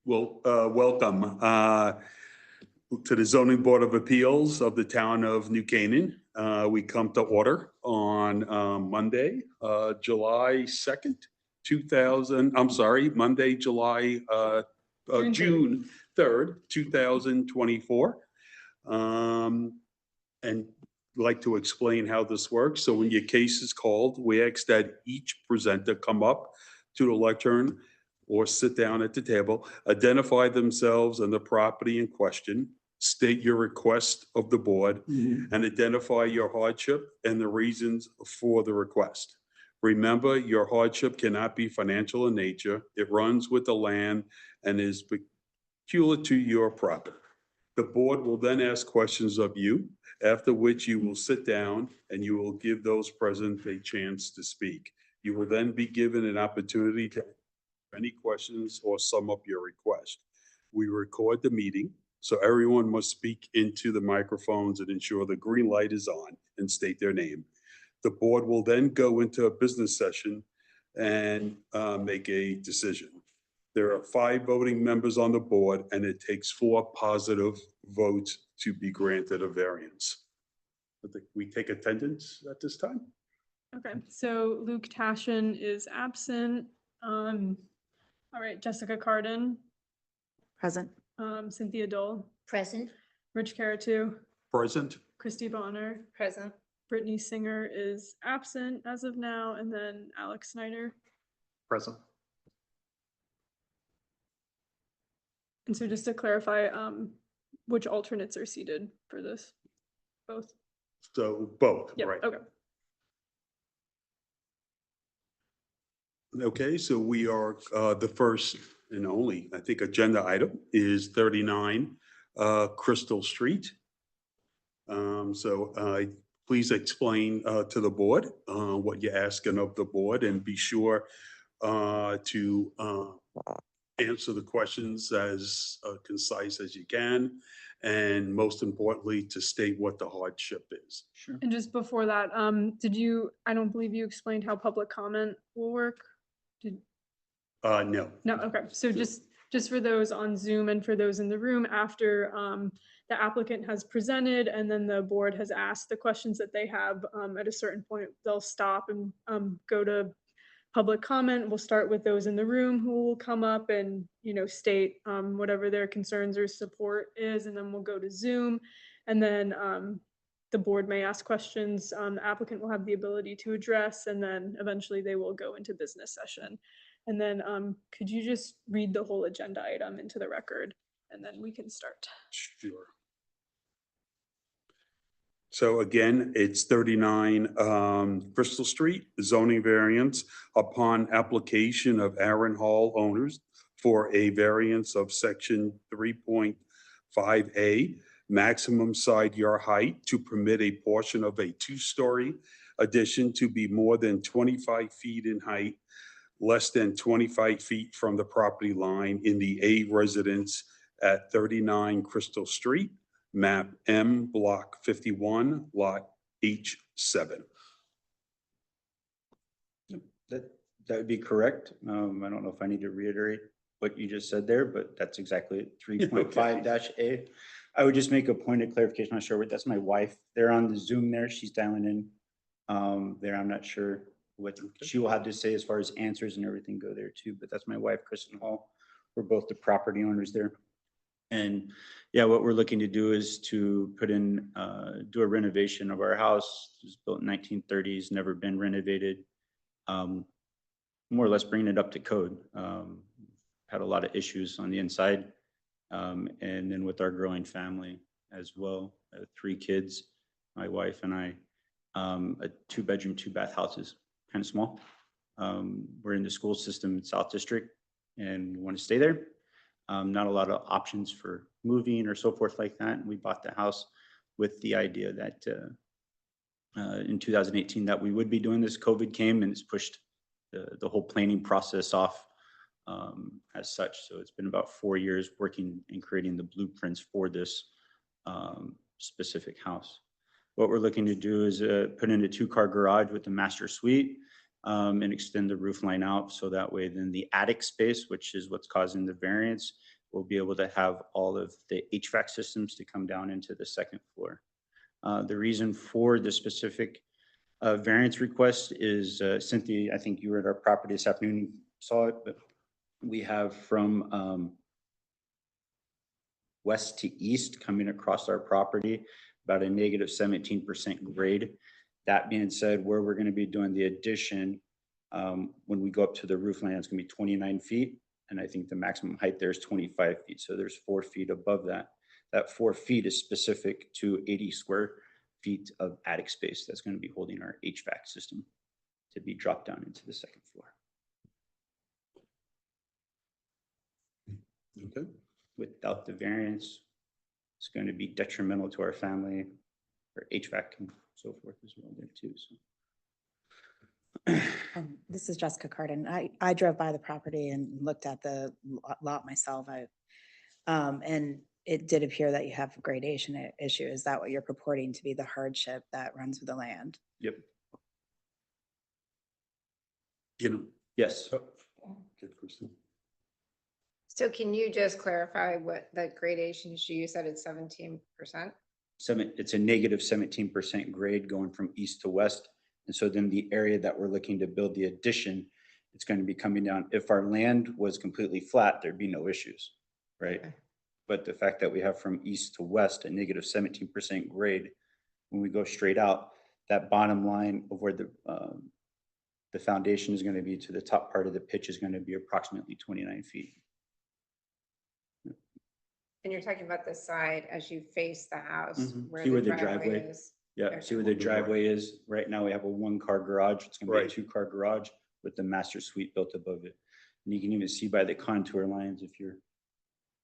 Well, welcome to the Zoning Board of Appeals of the town of New Canaan. We come to order on Monday, July 2nd, 2000, I'm sorry, Monday, June 3rd, 2024. And like to explain how this works. So when your case is called, we ask that each presenter come up to the lectern or sit down at the table, identify themselves and the property in question, state your request of the board, and identify your hardship and the reasons for the request. Remember, your hardship cannot be financial in nature. It runs with the land and is peculiar to your property. The board will then ask questions of you, after which you will sit down and you will give those present a chance to speak. You will then be given an opportunity to any questions or sum up your request. We record the meeting, so everyone must speak into the microphones and ensure the green light is on and state their name. The board will then go into a business session and make a decision. There are 5 voting members on the board, and it takes 4 positive votes to be granted a variance. I think we take attendance at this time. Okay, so Luke Tashin is absent. All right, Jessica Carden, Present. Cynthia Dole, Present. Rich Caratu, Present. Christy Bonner, Present. Brittany Singer is absent as of now, and then Alex Snyder. Present. And so just to clarify, which alternates are seated for this? Both? So both, Yep, right? okay. Okay, so we are, the first and only, I think, agenda item is 39 Crystal Street. Please explain to the board what you're asking of the board, and be sure to answer the questions as concise as you can, and most importantly, to state what the hardship is. Sure. And just before that, I don't believe you explained how public comment will work? No. No, okay, so just for those on Zoom and for those in the room, after the applicant has presented and then the board has asked the questions that they have, at a certain point, they'll stop and go to public comment. We'll start with those in the room who will come up and, state whatever their concerns or support is, and then we'll go to Zoom. And then the board may ask questions, the applicant will have the ability to address, and then eventually they will go into business session. And then could you just read the whole agenda item into the record, and then we can start. Sure. So again, it's 39 Crystal Street, zoning variance upon application of Aaron Hall owners for a variance of section 3.5A, maximum side yard height to permit a portion of a 2-story addition to be more than 25 feet in height, less than 25 feet from the property line in the A residence at 39 Crystal Street, map M, block 51, lot H7. That would be correct. I don't know if I need to reiterate what you just said there, but that's exactly it. 3.5-A. I would just make a point of clarification. I'm not sure. That's my wife. They're on the Zoom there. She's dialing in there. I'm not sure what she will have to say as far as answers and everything go there too. But that's my wife, Kristen Hall. We're both the property owners there. And yeah, what we're looking to do is to put in, do a renovation of our house. It was built in 1930s, never been renovated. More or less bringing it up to code. Had a lot of issues on the inside. And then with our growing family as well, 3 kids, my wife and I, a 2-bedroom, 2-bath houses, kind of small. We're in the school system in South District and we want to stay there. Not a lot of options for moving or so forth like that. And we bought the house with the idea that in 2018 that we would be doing this. COVID came and it's pushed the whole planning process off as such. So it's been about 4 years working and creating the blueprints for this specific house. What we're looking to do is put in a 2-car garage with a master suite and extend the roof line out. So that way then the attic space, which is what's causing the variance, we'll be able to have all of the HVAC systems to come down into the second floor. The reason for the specific variance request is Cynthia, I think you were at our property this afternoon, saw it, but we have from west to east coming across our property about a negative 17% grade. That being said, where we're going to be doing the addition, when we go up to the roof line, it's going to be 29 feet. And I think the maximum height there is 25 feet. So there's 4 feet above that. That 4 feet is specific to 80 square feet of attic space that's going to be holding our HVAC system to be dropped down into the second floor. Okay. Without the variance, it's going to be detrimental to our family, our HVAC and so forth as well there too. So. This is Jessica Carden. I drove by the property and looked at the lot myself. And it did appear that you have a gradation issue. Is that what you're purporting to be the hardship that runs with the land? Yep. You know. Yes. Good, Kristen. So can you just clarify what the gradation issue, you said it's 17%? It's a negative 17% grade going from east to west. And so then the area that we're looking to build the addition, it's going to be coming down. If our land was completely flat, there'd be no issues, right? Okay. But the fact that we have from east to west a negative 17% grade, when we go straight out, that bottom line of where the foundation is going to be to the top part of the pitch is going to be approximately 29 feet. And you're talking about the side as you face the house Mhm. See where the driveway is? Yeah, Okay. see where the driveway is? Right now, we have a 1-car garage. It's gonna be a Right. 2-car garage with the master suite built above it. And you can even see by the contour lines, if you're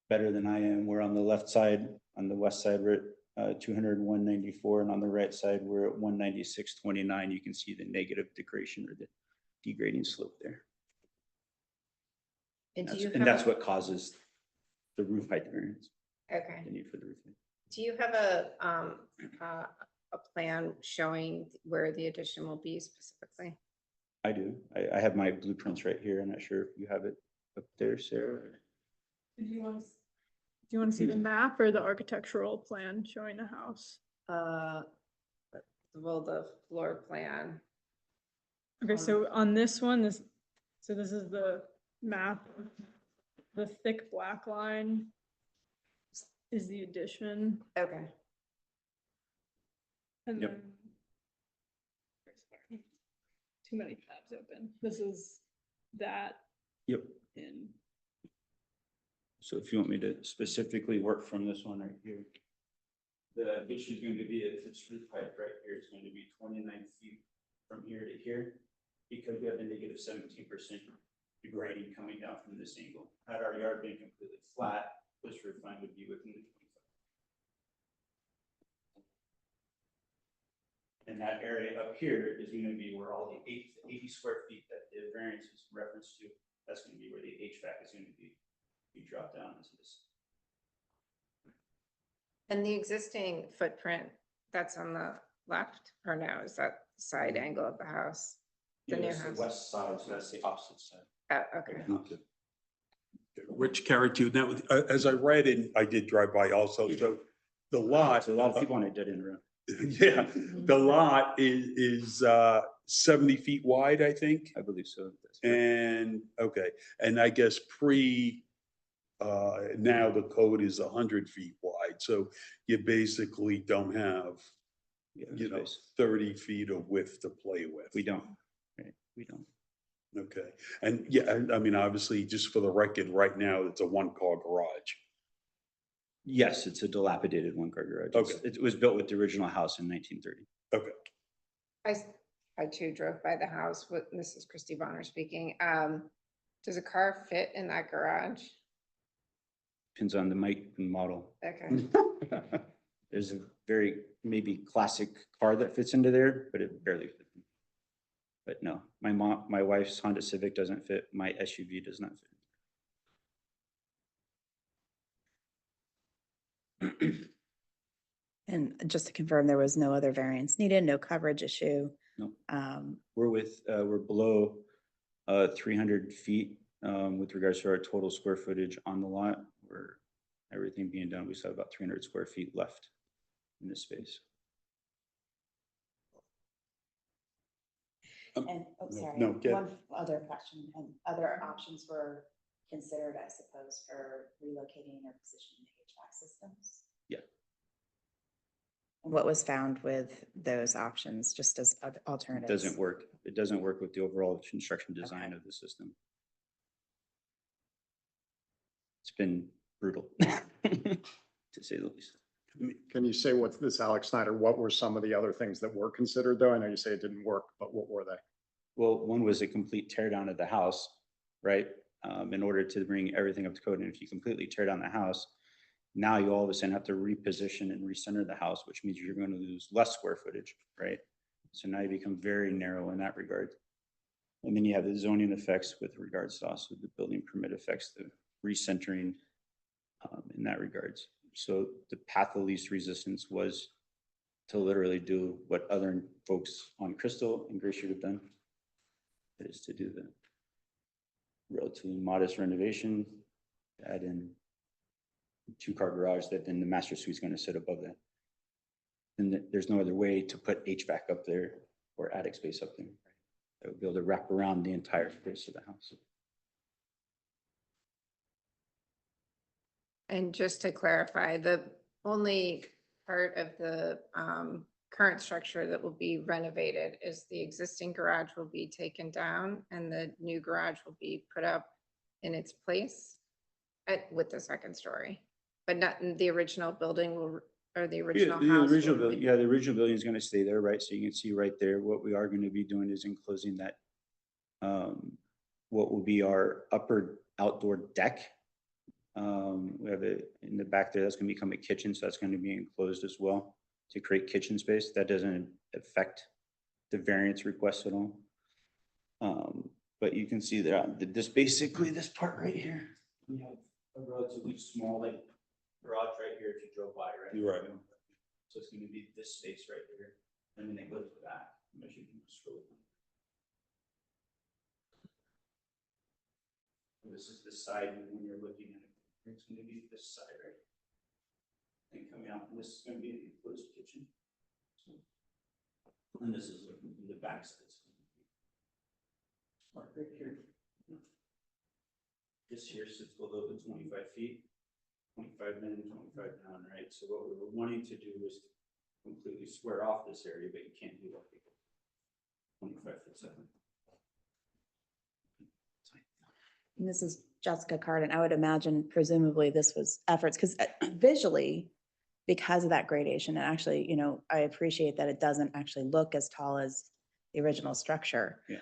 better than I am, we're on the left side, on the west side, we're at 201.94, and on the right side, we're at 196.29. You can see the negative degradation or the degrading slope there. And do you And that's have, what causes the roof height variance, okay, the need for the roof height. do you have a plan showing where the addition will be specifically? I do. I have my blueprints right here. I'm not sure if you have it up there, Sarah. Do you want to see the map or the architectural plan showing the house? Well, the floor plan. Okay, so on this one, this is the map. The thick black line is the addition. Okay. And Yep. then too many tabs open. This is that Yep. in. So if you want me to specifically work from this one right here. The addition is going to be at its roof height right here. It's going to be 29 feet from here to here. Because we have a negative 17% degrading coming down from this angle. Had our yard been completely flat, this roof line would be within the 25. And that area up here is going to be where all the 80 square feet that the variance is referenced to. That's going to be where the HVAC is going to be. You drop down into this. And the existing footprint that's on the left, or no, is that side angle of the house? The new That's house. the west side, so that's the opposite side. Okay. Okay. Rich Caratu. Now, as I read, and I did drive by also, so the lot. Lots, a lot of people on a dead end road. Yeah, the lot is 70 feet wide, I think. I believe so. That's right. And, okay, and I guess now the code is 100 feet wide, so you basically don't have, Yeah, you know, space. 30 feet of width to play with. We don't, right, we don't. Okay, and yeah, I mean, obviously, just for the record, right now, it's a 1-car garage. Yes, it's a dilapidated 1-car garage. Okay. It was built with the original house in 1930. I too drove by the house with, this is Christy Bonner speaking. Does a car fit in that garage? Depends on the make and model. Okay. There's a very maybe classic car that fits into there, but it barely fits. But no, my wife's Honda Civic doesn't fit. My SUV does not fit. And just to confirm, there was no other variance needed, no coverage issue. No. Um, We're below 300 feet with regards to our total square footage on the lot. We're everything being done, we still have about 300 square feet left in this space. And, oh, No, sorry, no, get- one other question, and other options were considered, I suppose, for relocating or positioning the HVAC systems? Yeah. What was found with those options, just as It alternatives? doesn't work. It doesn't work with the overall construction design Okay. of the system. It's been brutal, to say the least. Can you say what's this, Alex Snyder, what were some of the other things that were considered though? I know you say it didn't work, but what were they? Well, one was a complete tear down of the house, right? In order to bring everything up to code. And if you completely tear down the house, now you all of a sudden have to reposition and recenter the house, which means you're going to lose less square footage, right? So now you become very narrow in that regard. And then you have the zoning effects with regards to also the building permit effects, the recentering in that regards. So the path of least resistance was to literally do what other folks on Crystal and Grace should have done. That is to do the relatively modest renovation, add in 2-car garage that then the master suite is going to sit above that. And there's no other way to put HVAC up there or attic space up there. That would be able to wrap around the entire space of the house. And just to clarify, the only part of the current structure that will be renovated is the existing garage will be taken down and the new garage will be put up in its place with the second story, but not in the original building will, or the original The house. original will building, be- yeah, the original building is going to stay there, right? So you can see right there, what we are going to be doing is enclosing that, what will be our upper outdoor deck. We have it in the back there, that's going to become a kitchen, so that's going to be enclosed as well to create kitchen space. That doesn't affect the variance request at all. But you can see that this basically, this part right here, we have a relatively small like garage right here if you drove by, right? You're right. So it's gonna be this space right here, and then it goes back. As you can scroll down. This is the side when you're looking at it. It's gonna be this side right. And coming out, and this is gonna be an enclosed kitchen. And this is looking from the back side. Right here. This here sits below the 25 feet. 25 in, 25 down, right? So what we were wanting to do was completely square off this area, but you can't do that. 25'7". And this is Jessica Carden. I would imagine presumably this was efforts, because visually, because of that gradation, and actually, you know, I appreciate that it doesn't actually look as tall as the original structure. Yeah.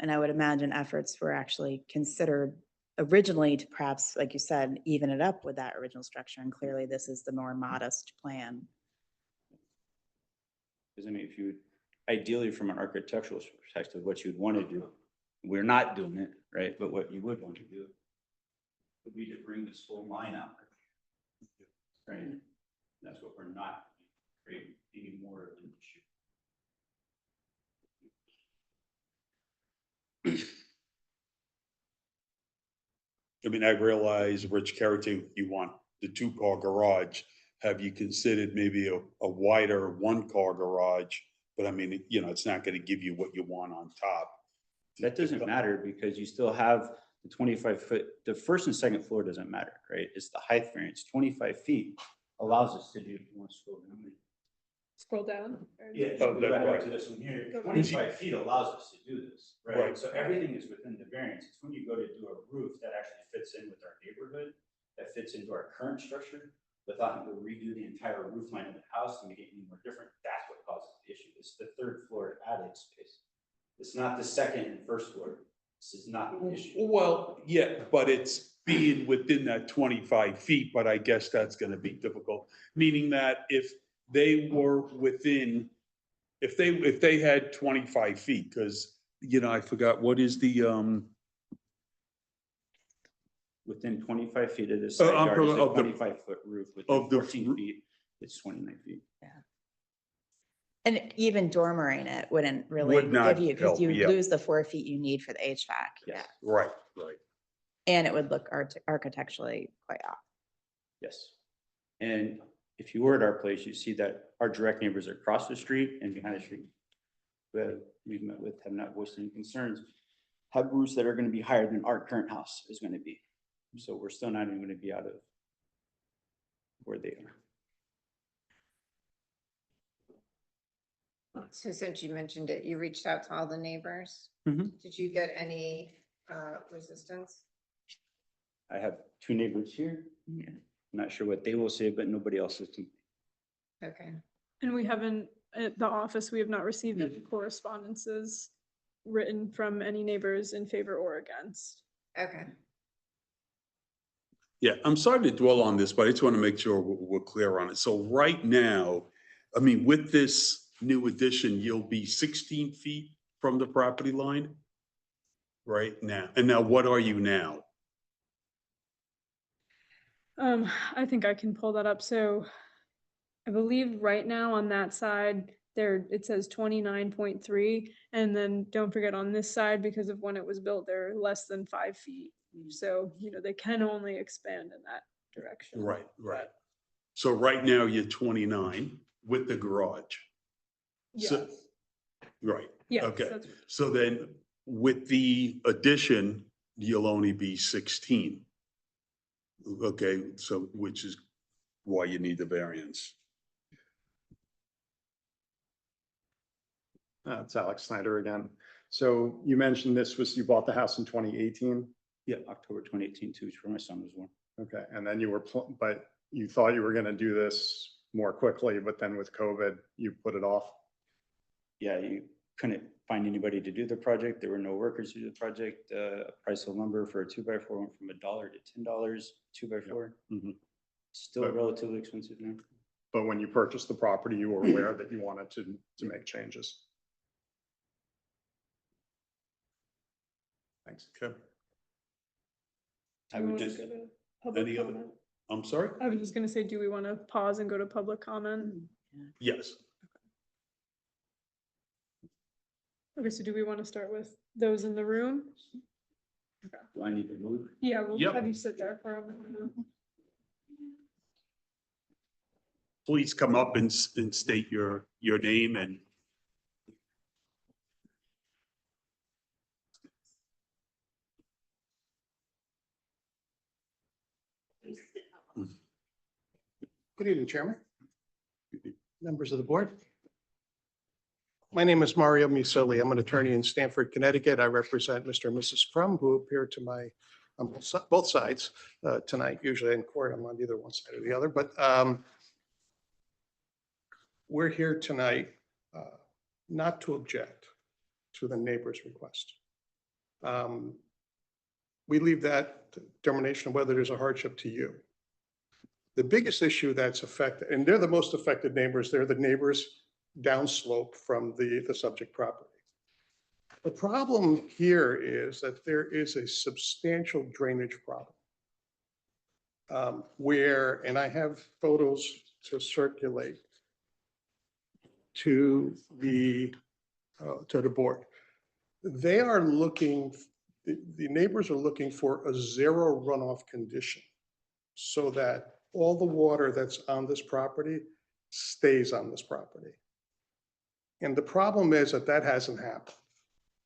And I would imagine efforts were actually considered originally to perhaps, like you said, even it up with that original structure. And clearly this is the more modest plan. Because I mean, if you, ideally from an architectural perspective, what you'd want to do, we're not doing it, right? But what you would want to do would be to bring this whole line out. Right? That's what we're not creating any more of an issue. I mean, I realize, Rich Carrington, you want the 2-car garage. Have you considered maybe a wider 1-car garage? But I mean, you know, it's not going to give you what you want on top. That doesn't matter because you still have the 25-foot, the first and second floor doesn't matter, right? It's the height variance. 25 feet allows us to do, if you want to scroll down. Scroll down. or- Yeah, Oh, go that's back up right. to this one here. Go back. 25 feet allows us to do this, right? Right. So everything is within the variance. It's when you go to do a roof that actually fits in with our neighborhood, that fits into our current structure, without having to redo the entire roof line of the house to make it any more different. That's what causes the issue. It's the 3rd floor attic space. It's not the 2nd and 1st floor. This is not the issue. Well, yeah, but it's being within that 25 feet, but I guess that's going to be difficult. Meaning that if they were within, if they had 25 feet, because, you know, I forgot, what is the, Within 25 feet of the I'm side yard is talking a of the- 25-foot roof. of Within the 14 roo- feet, it's 29 feet. And even dormering it wouldn't really Would not give you, because help, you yeah. lose the 4 feet you need for the HVAC. Yes. right. And it would look architecturally quite off. Yes. And if you were at our place, you see that our direct neighbors are across the street and behind the street. We've met with, have not voiced any concerns, have roofs that are gonna be higher than our current house is gonna be. So we're still not even gonna be out of where they are. So since you mentioned it, you reached out to all the neighbors. Mhm. Did you get any resistance? I have two neighbors here. Yeah. I'm not sure what they will say, but nobody else is. Okay. And we haven't, at the office, we have not received any correspondences written from any neighbors in favor or against. Okay. Yeah, I'm sorry to dwell on this, but I just want to make sure we're clear on it. So right now, I mean, with this new addition, you'll be 16 feet from the property line? Right now, and now what are you now? I think I can pull that up. So I believe right now on that side, there, it says 29.3. And then don't forget on this side, because of when it was built, they're less than 5 feet. So, they can only expand in that direction. Right, right. So right now you're 29 with the garage. Yes, So- Right, yes, okay. that's- So then with the addition, you'll only be 16. Okay, so which is why you need the variance. It's Alex Snyder again. So you mentioned you bought the house in 2018? Yeah, October 2018 too, where my son was born. Okay, and then but you thought you were gonna do this more quickly, but then with COVID, you put it off? Yeah, you couldn't find anybody to do the project. There were no workers to do the project. Price of lumber for a 2x4 went from $1 to $10, 2x4. Mhm. Still But- relatively expensive now. But when you purchased the property, you were aware that you wanted to make changes? Thanks. Okay. I Do we would wanna just, go to public Any other- comment? I'm sorry? I was just gonna say, do we want to pause and go to public comment? Yes. Okay, so do we want to start with those in the room? do I need to move? Yeah, we'll Yep. have you sit there for a minute. Please come up and state your name and. Good evening, Chairman. Members of the board. My name is Mario Musili. I'm an attorney in Stamford, Connecticut. I represent Mr. and Mrs. Crum, who appear to my, on both sides tonight. Usually in court, I'm on either one side or the other, but we're here tonight not to object to the neighbor's request. We leave that determination of whether there's a hardship to you. The biggest issue that's affected, and they're the most affected neighbors, they're the neighbors downslope from the subject property. The problem here is that there is a substantial drainage problem. Where, and I have photos to circulate to the board. They are looking, the neighbors are looking for a zero runoff condition so that all the water that's on this property stays on this property. And the problem is that that hasn't happened.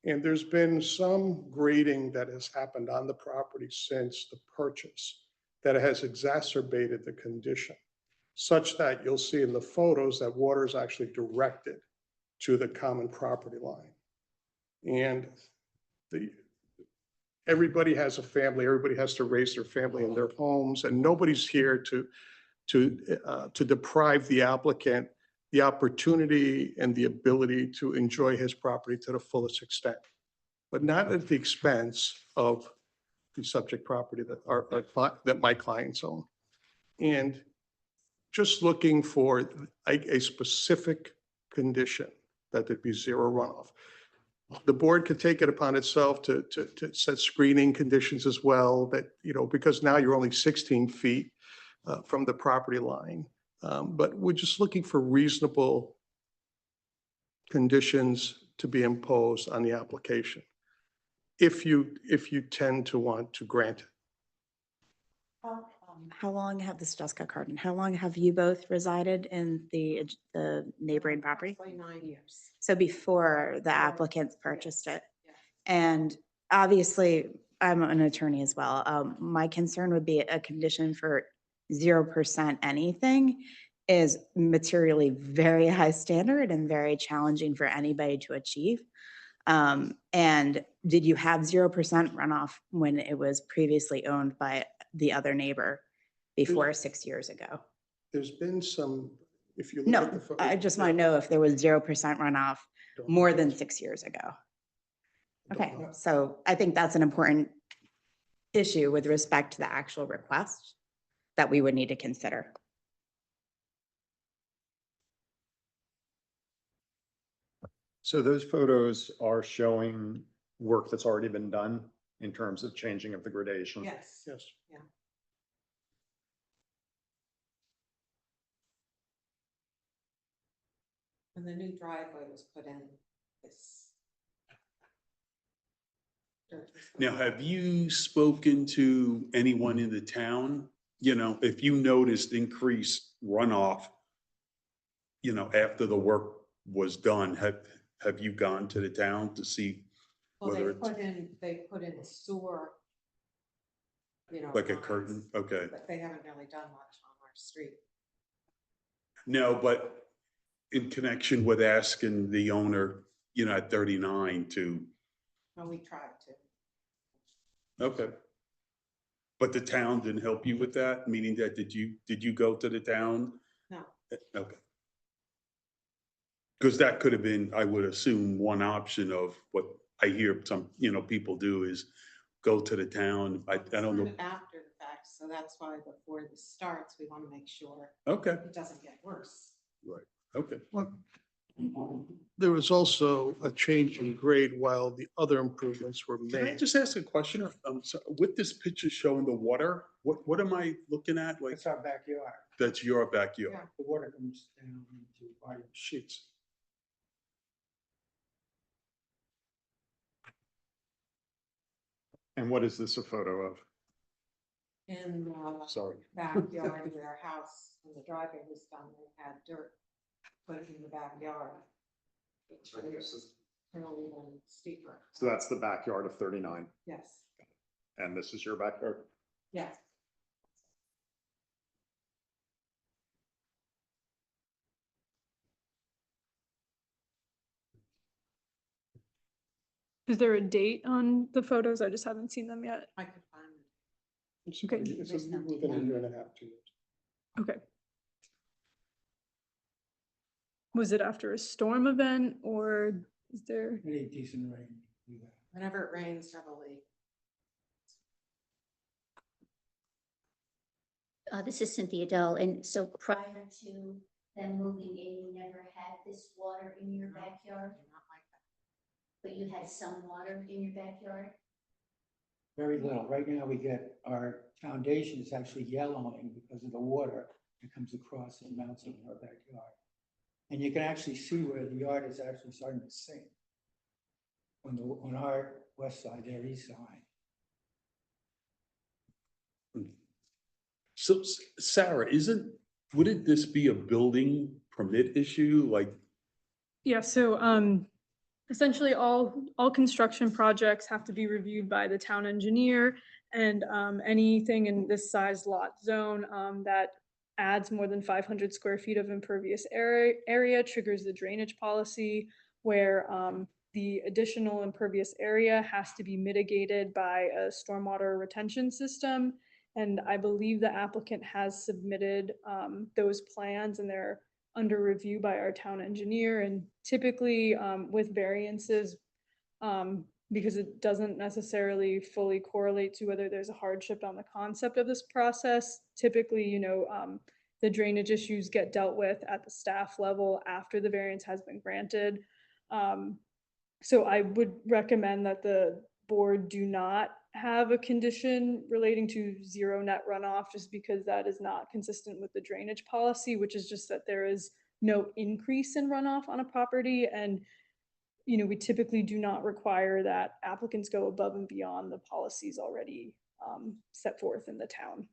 And there's been some grading that has happened on the property since the purchase that has exacerbated the condition, such that you'll see in the photos that water is actually directed to the common property line. And everybody has a family, everybody has to raise their family in their homes, and nobody's here to deprive the applicant the opportunity and the ability to enjoy his property to the fullest extent, but not at the expense of the subject property that my clients own. And just looking for a specific condition that there'd be zero runoff. The board could take it upon itself to set screening conditions as well, that, because now you're only 16 feet from the property line. But we're just looking for reasonable conditions to be imposed on the application, if you tend to want to grant it. How long have this, Jessica Cardin, how long have you both resided in the neighboring property? 9 years. So before the applicants purchased it? Yes. And obviously, I'm an attorney as well. My concern would be a condition for 0% anything is materially very high standard and very challenging for anybody to achieve. And did you have 0% runoff when it was previously owned by the other neighbor before 6 years ago? There's been some, if you look at the. No, I just want to know if there was 0% runoff more than 6 years ago. Okay, so I think that's an important issue with respect to the actual request that we would need to consider. So those photos are showing work that's already been done in terms of changing of the gradation. Yes. Yes. And the new driveway was put in this. Now, have you spoken to anyone in the town? You know, if you noticed increased runoff, you know, after the work was done, have you gone to the town to see Well, whether it's they put in a sewer. You know. like a lines, curtain? Okay. But they haven't really done much on our street. No, but in connection with asking the owner, you know, at 39 to, No, we tried to. okay. But the town didn't help you with that, meaning that did you go to the town? No. Okay. Because that could have been, I would assume, one option of what I hear some, you know, people do is go to the town. I don't know. Kind of after the fact, so that's why before this starts, we want to make sure Okay, it doesn't get worse. okay. There was also a change in grade while the other improvements were Can I made. just ask a question? So with this picture showing the water, what am I looking at? Like, It's our backyard. that's your backyard? Yeah. The water comes down into our sheets. And what is this a photo of? In the Sorry. backyard of their house, when the driveway was done, they had dirt put in the backyard. Which is really even steeper. So that's the backyard of 39. Yes, And this is your backyard? yes. Is there a date on the photos? I just haven't seen them yet. I could find it. It's Okay. it's within a year and a half, 2 years. Okay. Was it after a storm event or is there? Any decent rain. do that. Whenever it rains heavily. This is Cynthia Dell, and so prior to them moving in, you never had this water in your backyard, Not like that. but you had some water in your backyard? Very little. Right now, we get, our foundation is actually yellowing because of the water that comes across and mounts in our backyard. And you can actually see where the yard is actually starting to sink. On our west side, their east side. So Sarah, wouldn't this be a building permit issue? Like, Yeah, so essentially all construction projects have to be reviewed by the town engineer, and anything in this size lot zone that adds more than 500 square feet of impervious area triggers the drainage policy, where the additional impervious area has to be mitigated by a stormwater retention system. And I believe the applicant has submitted those plans, and they're under review by our town engineer. And typically with variances, because it doesn't necessarily fully correlate to whether there's a hardship on the concept of this process, typically, you know, the drainage issues get dealt with at the staff level after the variance has been granted. So I would recommend that the board do not have a condition relating to zero net runoff, just because that is not consistent with the drainage policy, which is just that there is no increase in runoff on a property. And, you know, we typically do not require that applicants go above and beyond the policies already set forth in the town.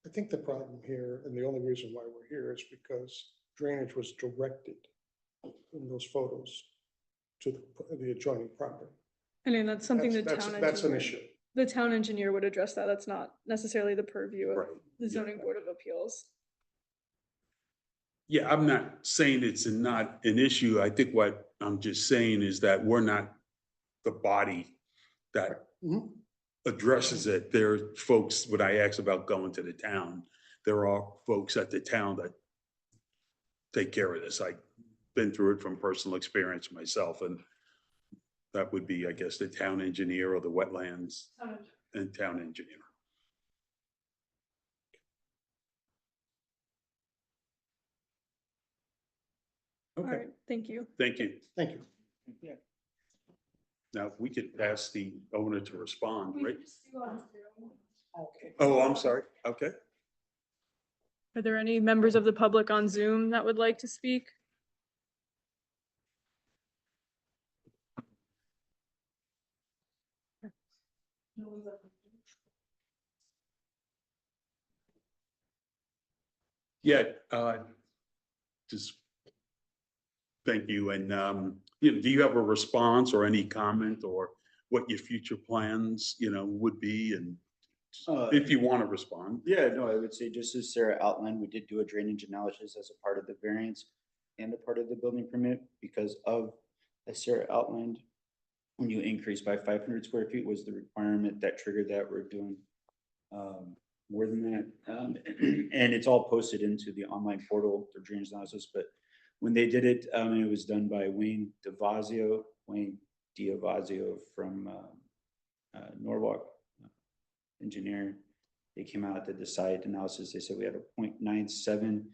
I think the problem here, and the only reason why we're here is because drainage was directed in those photos to the adjoining property. I mean, that's something the That's- town. That's an engineer- issue. The town engineer would address that. That's not necessarily the purview Right, of the zoning board of appeals. Yeah, I'm not saying it's not an issue. I think what I'm just saying is that we're not the body that Mhm. addresses it. There are folks, when I ask about going to the town, there are folks at the town that take care of this. I've been through it from personal experience myself, and that would be, I guess, the town engineer or the wetlands and town engineer. All Okay, right, thank you. thank you. Thank you. Now, we could ask the owner to respond, right? Okay. Oh, I'm sorry. Okay. Are there any members of the public on Zoom that would like to speak? Yeah, just thank you. And, you know, do you have a response or any comment or what your future plans, you know, would be? And if you want to respond. Yeah, no, I would say just as Sarah outlined, we did do a drainage analysis as a part of the variance and a part of the building permit because of, as Sarah outlined, when you increase by 500 square feet was the requirement that triggered that. We're doing more than that. And it's all posted into the online portal, the drainage analysis. But when they did it, it was done by Wayne Diavazio from Norwalk engineer. They came out, did the site analysis. They said we had a 0.97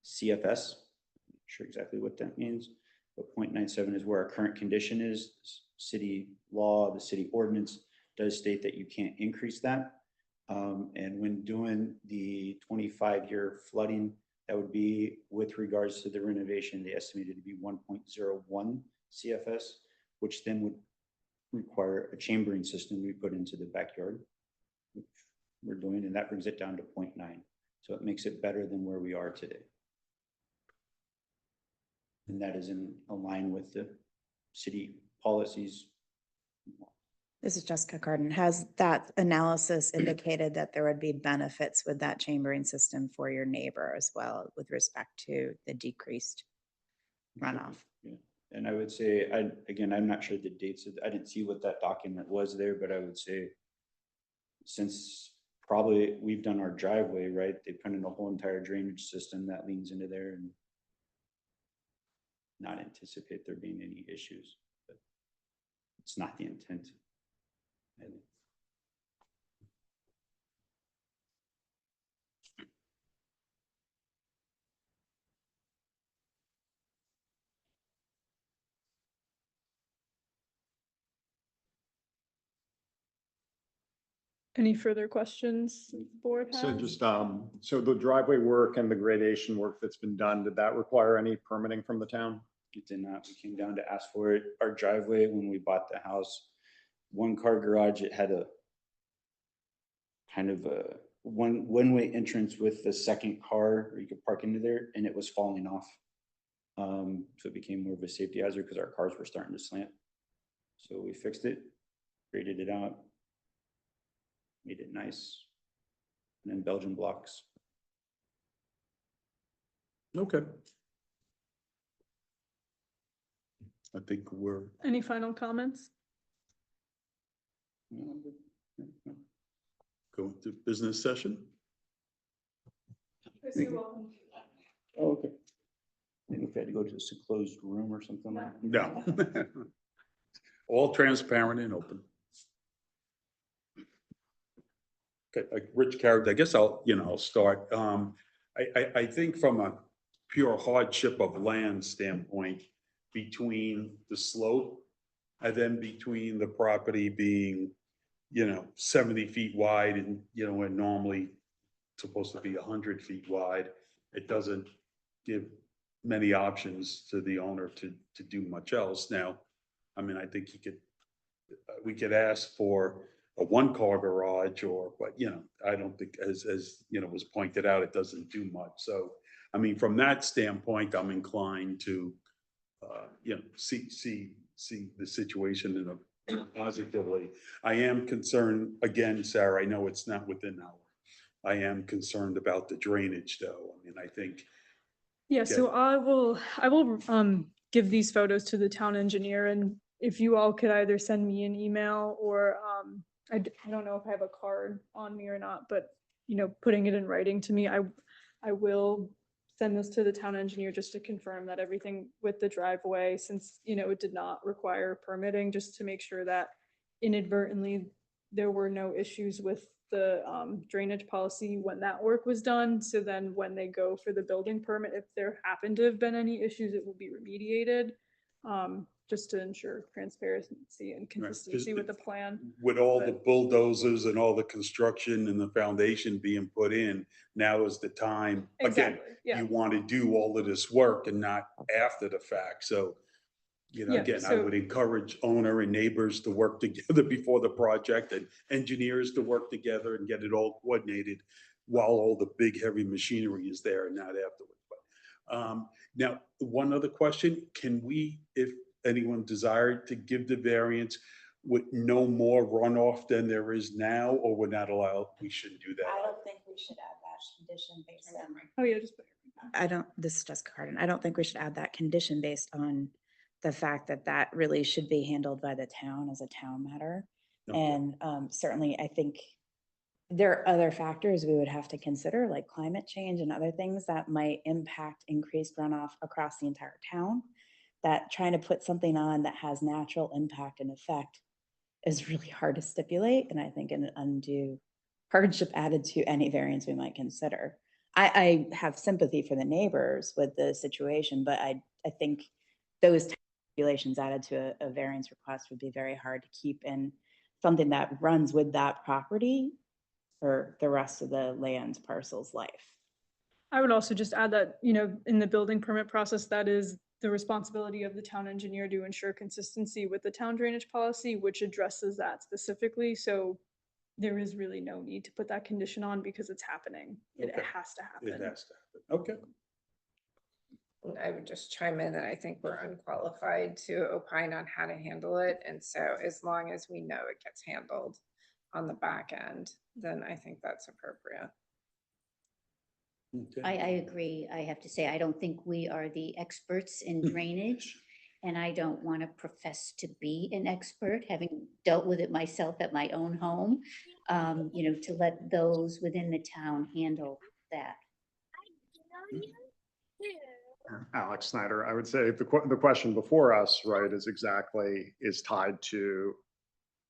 CFS. Not sure exactly what that means, but 0.97 is where our current condition is. City law, the city ordinance does state that you can't increase that. And when doing the 25-year flooding, that would be with regards to the renovation, they estimated to be 1.01 CFS, which then would require a chambering system we put into the backyard, which we're doing, and that brings it down to 0.9. So it makes it better than where we are today. And that is in line with the city policies. This is Jessica Carden. Has that analysis indicated that there would be benefits with that chambering system for your neighbor as well with respect to the decreased runoff? Yeah. And I would say, again, I'm not sure the dates, I didn't see what that document was there, but I would say since probably we've done our driveway, right? They put in a whole entire drainage system that leans into there and not anticipate there being any issues, but it's not the intent. I think. Any further questions the board has? So just, so the driveway work and the gradation work that's been done, did that require any permitting from the town? It did not. We came down to ask for it. Our driveway, when we bought the house, one car garage, it had a kind of a one-way entrance with the second car where you could park into there, and it was falling off. So it became more of a safety hazard because our cars were starting to slant. So we fixed it, graded it out, made it nice, and then Belgian blocks. Okay. I think we're Any final comments? going to business session. Chris, you're welcome. Oh, okay. Maybe if I had to go to a closed room or something like that. No. All transparent and open. Okay, Rich Carrot, I guess I'll start. I think from a pure hardship of land standpoint, between the slope and then between the property being, 70 feet wide and, and normally supposed to be 100 feet wide, it doesn't give many options to the owner to do much else. Now, I mean, I think we could ask for a one-car garage but I don't think, as was pointed out, it doesn't do much. So, I mean, from that standpoint, I'm inclined to, see the situation in a positively. I am concerned, again, Sarah, I know it's not within I am concerned about the drainage though. I mean, I think, Yeah, so I will give these photos to the town engineer, and if you all could either send me an email or I don't know if I have a card on me or not, but putting it in writing to me, I will send this to the town engineer just to confirm that everything with the driveway, since it did not require permitting, just to make sure that inadvertently there were no issues with the drainage policy when that work was done. So then when they go for the building permit, if there happen to have been any issues, it will be remediated, just to ensure transparency and consistency with the plan. with all the But- bulldozers and all the construction and the foundation being put in, now is the time. Again, Exactly, yeah. you want to do all of this work and not after the fact. So, Yeah, again, I so- would encourage owner and neighbors to work together before the project, and engineers to work together and get it all coordinated while all the big heavy machinery is there and not afterwards. But now, one other question, can we, if anyone desired to give the variance with no more runoff than there is now, or we're not allowed, we shouldn't do that? think we should add that condition based on. Oh, yeah, just. This is Jessica Hardin. I don't think we should add that condition based on the fact that that really should be handled by the town as a town matter. Okay. And certainly, I think there are other factors we would have to consider, like climate change and other things that might impact increased runoff across the entire town. That trying to put something on that has natural impact and effect is really hard to stipulate, and I think an undue hardship added to any variance we might consider. I have sympathy for the neighbors with the situation, but I think those stipulations added to a variance request would be very hard to keep in something that runs with that property for the rest of the land parcel's life. I would also just add that, in the building permit process, that is the responsibility of the town engineer to ensure consistency with the town drainage policy, which addresses that specifically. So there is really no need to put that condition on because it's happening. It Okay. has to It happen. has to happen. Okay. And I would just chime in that I think we're unqualified to opine on how to handle it. And so as long as we know it gets handled on the back end, then I think that's appropriate. Okay. I agree. I have to say, I don't think we are the experts in drainage. And I don't want to profess to be an expert, having dealt with it myself at my own home, to let those within the town handle that. Alex Snyder, I would say the question before us, right, is tied to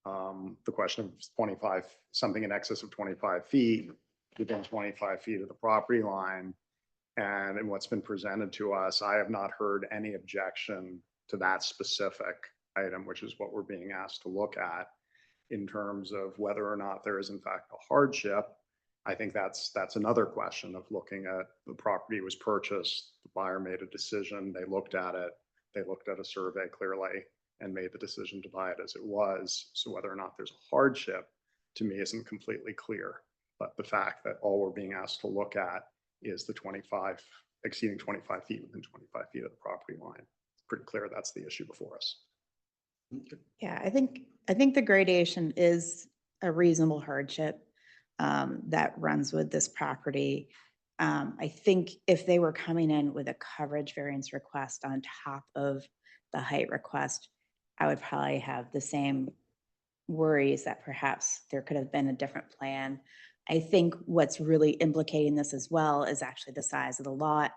the question of 25, something in excess of 25 feet, within 25 feet of the property line. And in what's been presented to us, I have not heard any objection to that specific item, which is what we're being asked to look at in terms of whether or not there is in fact a hardship. I think that's another question of looking at the property was purchased, the buyer made a decision, they looked at it, they looked at a survey clearly and made the decision to buy it as it was. So whether or not there's a hardship to me isn't completely clear. But the fact that all we're being asked to look at is the 25, exceeding 25 feet within 25 feet of the property line. It's pretty clear that's the issue before us. Yeah, I think the gradation is a reasonable hardship that runs with this property. I think if they were coming in with a coverage variance request on top of the height request, I would probably have the same worries that perhaps there could have been a different plan. I think what's really implicating this as well is actually the size of the lot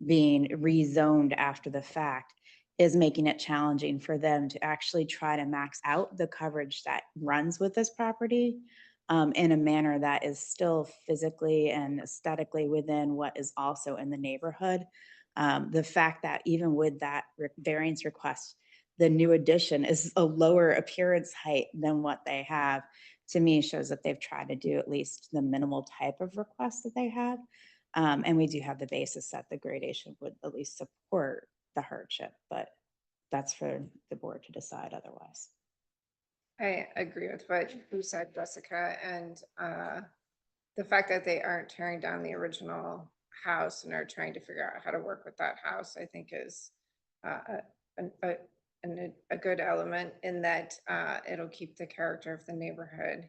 being rezoned after the fact is making it challenging for them to actually try to max out the coverage that runs with this property in a manner that is still physically and aesthetically within what is also in the neighborhood. The fact that even with that variance request, the new addition is a lower appearance height than what they have, to me shows that they've tried to do at least the minimal type of request that they have. And we do have the basis that the gradation would at least support the hardship, but that's for the board to decide otherwise. I agree with what you said, Jessica, and the fact that they aren't tearing down the original house and are trying to figure out how to work with that house, I think is a good element in that it'll keep the character of the neighborhood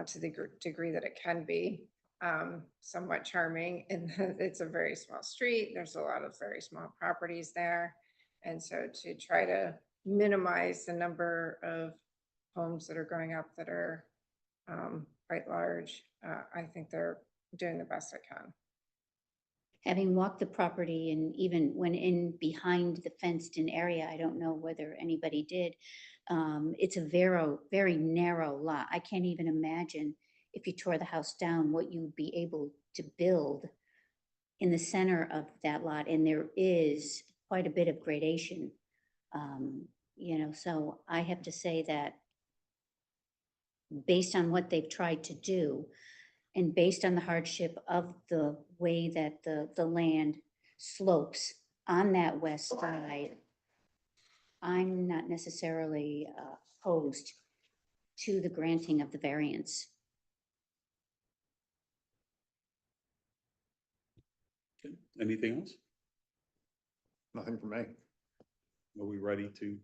to the degree that it can be somewhat charming. And it's a very small street. There's a lot of very small properties there. And so to try to minimize the number of homes that are going up that are quite large, I think they're doing the best they can. Having walked the property and even went in behind the fenced-in area, I don't know whether anybody did. It's a very narrow lot. I can't even imagine if you tore the house down, what you'd be able to build in the center of that lot. And there is quite a bit of gradation. You know, so I have to say that based on what they've tried to do, and based on the hardship of the way that the land slopes on that west side, I'm not necessarily opposed to the granting of the variance. Okay. Anything else? Nothing for me. Are we ready to?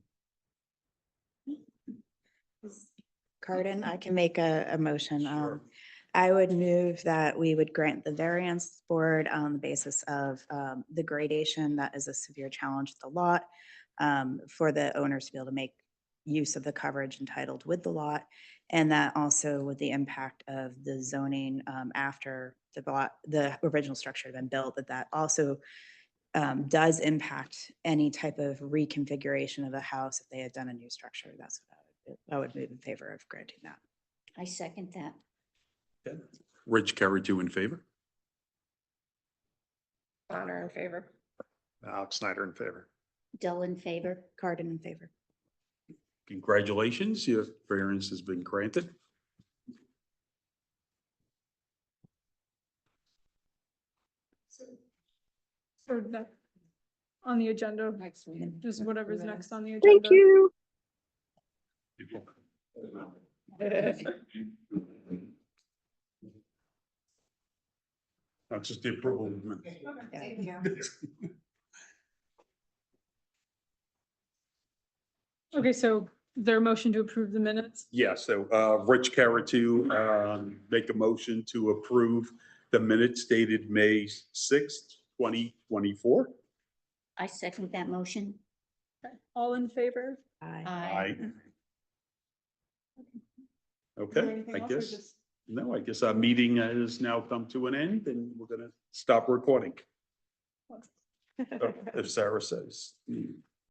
Cardin, I can make a motion. Sure. I would move that we would grant the variance board on the basis of the gradation that is a severe challenge to the lot, for the owners to be able to make use of the coverage entitled with the lot. And that also with the impact of the zoning after the original structure had been built, that also does impact any type of reconfiguration of the house if they had done a new structure. That's what I would move in favor of granting that. I second that. Okay. Rich Carity in favor? Bonner in favor. Alex Snyder in favor. Dell in favor. Cardin in favor. Congratulations, your variance has been granted. So that, on the agenda, Next meeting. just whatever's next on the agenda. Thank you. Not just the approval. of minutes. Thank you. Okay, so is there a motion to approve the minutes? Yeah, so Rich Carity, make a motion to approve the minutes dated May 6th, 2024. I second that motion. Okay, all in favor? Aye. Aye. Is Okay, there anything I else or guess, just- no, I guess our meeting has now come to an end and we're gonna stop recording. If Sarah says.